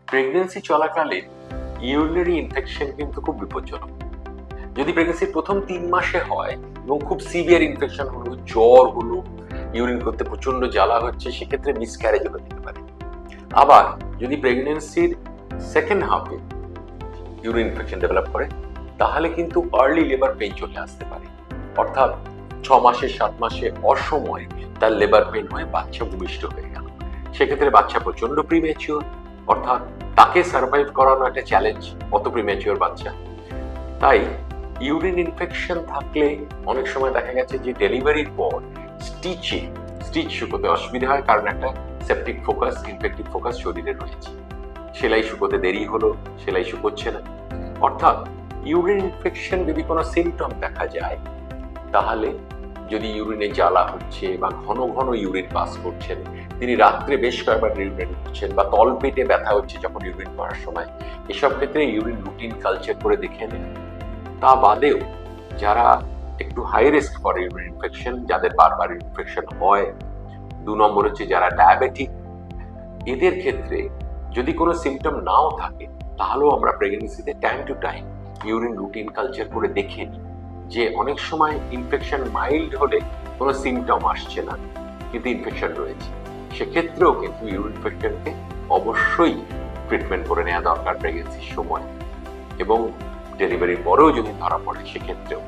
Pregnancy চলাকালে urinary infection কিন্তু খুব বিপজ্জনক। যদি প্রেগন্যান্সির প্রথম 3 মাসে হয় এবং খুব সিভিয়ার ইনফেকশন হলো, জ্বর হলো, ইউরিন করতে প্রচন্ড জ্বালা হচ্ছে, সেক্ষেত্রে মিসক্যারেজ হতে পারে। আবার যদি প্রেগন্যান্সির সেকেন্ড হাফে ইউরিন ইনফেকশন ডেভেলপ করে, তাহলে কিন্তু আর্লি লেবার পেইন চলে আসতে পারে। অর্থাৎ 6 মাসে 7 মাসে অসময়ে তার লেবার পেইন হয়ে বাচ্চা ভূমিষ্ঠ হয়ে গেল। সেক্ষেত্রে বাচ্চা প্রচন্ড প্রিম্যাচিওর, অর্থাৎ তাকে সার্ভাইভ করানো একটা চ্যালেঞ্জ, অত প্রিম্যাচিওর বাচ্চা। তাই ইউরিন ইনফেকশন থাকলে অনেক সময় দেখা গেছে যে ডেলিভারির পর স্টিচ শুকোতে অসুবিধা হয়, কারণ একটা সেপটিক ফোকাস, ইনফেক্টিভ ফোকাস শরীরে রয়েছে। সেলাই শুকোতে দেরি হলো, সেলাই শুকোচ্ছে না। অর্থাৎ ইউরিন ইনফেকশন যদি কোনো সিমটম দেখা যায়, তাহলে যদি ইউরিনে জ্বালা হচ্ছে বা ঘন ঘন ইউরিন পাস করছেন, তিনি রাত্রে বেশ কয়েকবার ইউরিন করছেন, বা তল পেটে ব্যথা হচ্ছে যখন ইউরিন করার সময়, এসব ক্ষেত্রে ইউরিন রুটিন কালচার করে দেখে নেন। তা বাদেও যারা একটু high risk for urine infection, যাদের বারবার ইনফেকশন হয়, 2 নম্বর হচ্ছে যারা ডায়াবেটিক, এদের ক্ষেত্রে যদি কোনো সিমটম নাও থাকে, তাহলেও আমরা প্রেগন্যান্সিতে time to time urine routine culture করে দেখে নিই। যে অনেক সময় ইনফেকশন মাইল্ড হলে কোনো সিমটম আসছে না, কিন্তু ইনফেকশন রয়েছে, সেক্ষেত্রেও কিন্তু ইউরিন ইনফেকশনকে অবশ্যই ট্রিটমেন্ট করে নেওয়া দরকার প্রেগন্যান্সির সময়, এবং ডেলিভারির পরেও যদি ধরা পড়ে সেক্ষেত্রেও।